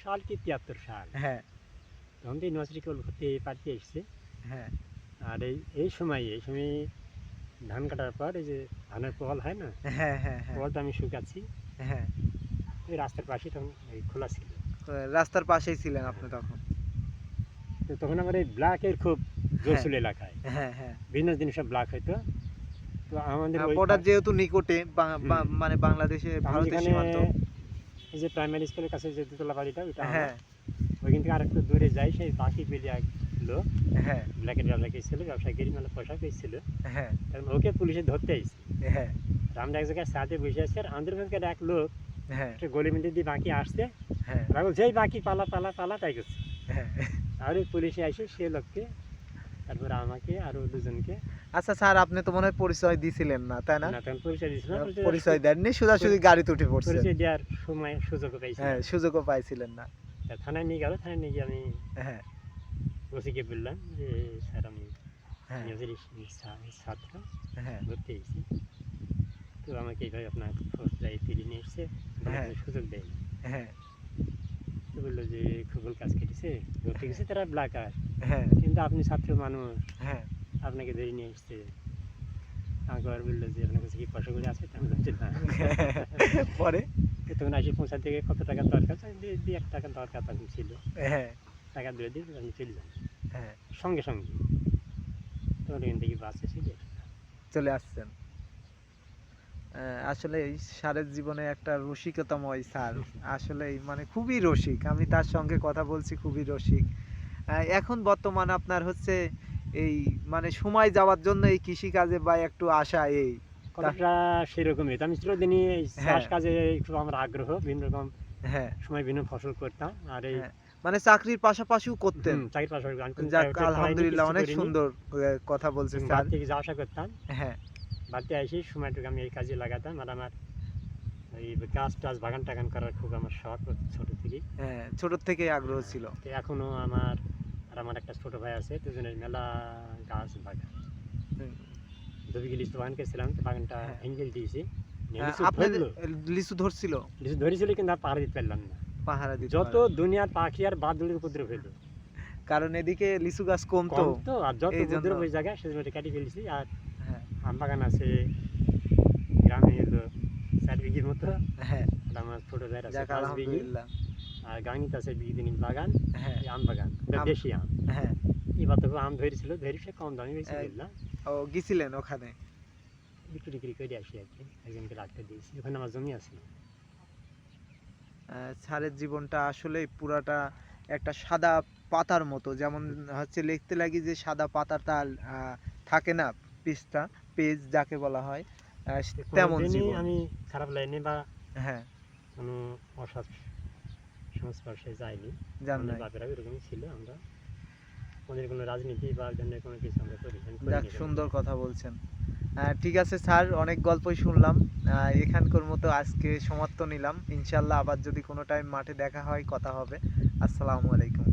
সাল কি ৭৩ সাল। হ্যাঁ তখন তো ইউনিভার্সিটি করতে পারতে এসছে। হ্যাঁ আর এই সময় ধান কাটার পর এই যে ধানের পোয়াল হয় না, হ্যাঁ হ্যাঁ হ্যাঁ পোয়ালটা আমি শুকাচ্ছি। হ্যাঁ ওই রাস্তার পাশে তখন খোলা ছিল। রাস্তার পাশেই ছিলেন আপনি তখন? তো তখন আমার এই ব্ল্যাকের খুব জোর হ্যাঁ ছিল এলাকায়। হ্যাঁ হ্যাঁ বিভিন্ন জিনিস সব ব্ল্যাক হইতো। তো আমাদের ওই বর্ডার যেহেতু নিকটে হুম। মানে বাংলাদেশে আমি ভারতের যেখানে সীমান্ত। এই যে প্রাইমারি স্কুলের কাছে যে দোতলা বাড়িটা, ওইটা আমার। হ্যাঁ ওইখান থেকে আরেকটু দূরে যাই, সেই বাকি বেলি এক লোক হ্যাঁ ব্ল্যাকের ব্যবসা ছিল, ব্যবসায়ী মানে পয়সা পেয়েছিল। হ্যাঁ কারণ ওকে পুলিশে ধরতে এসেছে। হ্যাঁ আমরা এক জায়গায় সাথে বসে আছি, আর আমাদের ওখানকার এক লোক হ্যাঁ একটা গলি মধ্যে দিয়ে বাকি আসছে। হ্যাঁ ওরা বলছে এই বাকি পালা পালা পালা, তাই করছে। হ্যাঁ। আর ওই পুলিশে আসে সে লোককে, তারপর আমাকে আরো দুজনকে। আচ্ছা স্যার, আপনি তো মনে হয় পরিচয় দিছিলেন না, তাই না? না, তখন পরিচয় দিছিল না। পরিচয় দেননি, সোজাসুজি গাড়িতে উঠে পড়ছে। পরিচয় দেওয়ার সময় সুযোগ পাইছি। হ্যাঁ, সুযোগও পাইছিলেন না। তা থানায় নিয়ে গেল, থানায় নিয়ে গিয়ে আমি হ্যাঁ ওসিকে বললাম যে স্যার আমি হ্যাঁ ইউনিভার্সিটির ছাত্র, হ্যাঁ ভর্তি হয়েছি। তো আমাকে এইভাবে আপনার ফৌজদারি তুলে নিয়ে এসছে, হ্যাঁ সুযোগ দেয়। হ্যাঁ তো বললো যে খুব কাজ কেটেছে, ধরতে গেছে তারা ব্ল্যাকার, হ্যাঁ কিন্তু আপনি ছাত্র মানুষ, হ্যাঁ আপনাকে ধরে নিয়ে এসছে। আমাকে আর বললো যে আপনার কাছে কি পয়সা করে আছে? আমি বলছি না। পরে তখন আসি পৌঁছা থেকে কত টাকা দরকার, 2-1 টাকা দরকার তখন ছিল। হ্যাঁ টাকা দিয়ে দিয়ে আমি চলে যাই হ্যাঁ সঙ্গে সঙ্গে। তখন এখান থেকে বাসে ছিল। চলে আসছেন। আসলে এই স্যারের জীবনে একটা রসিকতাময় স্যার, আসলে মানে খুবই রসিক। আমি তার সঙ্গে কথা বলছি, খুবই রসিক। এখন বর্তমান আপনার হচ্ছে এই মানে সময় যাওয়ার জন্য এই কৃষিকাজে বা একটু আশা এই কতটা সেরকমই। তো আমি চিরদিনই এই হ্যাঁ চাষ কাজে একটু আমার আগ্রহ, বিভিন্ন রকম হ্যাঁ সময় বিভিন্ন ফসল করতাম। আর এই হ্যাঁ মানে চাকরির পাশাপাশিও করতেন। চাকরির পাশাপাশি আমি কোনো যাক, প্রাইভেটে পড়াইনি, আলহামদুলিল্লাহ, কিচ্ছু অনেক করিনি। সুন্দর কথা বলছে স্যার। বাড়ি থেকে যাওয়া আসা করতাম, হ্যাঁ বাড়িতে এসে সময়টুকু আমি এই কাজে লাগাতাম। আর আমার ওই গাছ টাছ বাগান টাগান করার খুব আমার শখ ছোট থেকেই। হ্যাঁ, ছোট থেকেই আগ্রহ ছিল। তো এখনো আমার আর আমার একটা ছোট ভাই আছে, দুজনের মেলা গাছ বাগান। হুম। 2 বিঘে লিচু বাগান করেছিলাম, তো বাগানটা হ্যাঁ। ভেঙে দিয়েছি। লিচু আপনাদের ধরলো, লিচু ধরছিল? লিচু ধরেছিল, কিন্তু আর পাহাড় দিতে পারলাম না। পাহারা দিতে যত পারে। দুনিয়ার পাখি আর বাদুড়ের উপদ্রব হলো, কারণ এদিকে লিচু গাছ কম তো। কম তো, আর যত এই জন্য। উপদ্রব ওই জায়গায়, সেজন্য ওটা কেটে ফেলেছি। আর হ্যাঁ আম বাগান আছে গ্রামে, হলো 4 বিঘির মতো। হ্যাঁ, আর আমার ছোট ভাইয়ের আছে যাক 5 বিঘি। আলহামদুলিল্লাহ। আর গাঙিতে আছে বিঘি 3 বাগান, হ্যাঁ এই আম বাগান, ওটা দেশি আম। হ্যাঁ। এবার তো আম ধরেছিল, ধরে সে কম দামে বেশি এই- দিলাম, ও গেছিলেন ওখানে? বিক্রি করে আসি আর কি। একজনকে রাখতে দিয়েছি, ওখানে আমার জমি আছে। স্যারের জীবনটা আসলে পুরাটা একটা সাদা পাতার মতো, যেমন হচ্ছে লিখতে লাগি যে সাদা পাতাটা থাকে না, পৃষ্ঠা, পেজ যাকে বলা হয়, তেমন কোনোদিনই জীবন। আমি খারাপ লাইনে বা হ্যাঁ, কোনো অসৎ সংস্পর্শে যাইনি। জান আমাদের নাই। বাপেরা এরকমই ছিল। আমরা আমাদের কোনো রাজনীতি বা ধরনের কোনো কিছু আমরা করিনি। যাক, সুন্দর কথা বলছেন। ঠিক আছে স্যার, অনেক গল্পই শুনলাম। এখানকার মতো আজকে সমাপ্ত নিলাম। ইনশাল্লাহ আবার যদি কোনো টাইম মাঠে দেখা হয়, কথা হবে। আসসালামু আলাইকুম।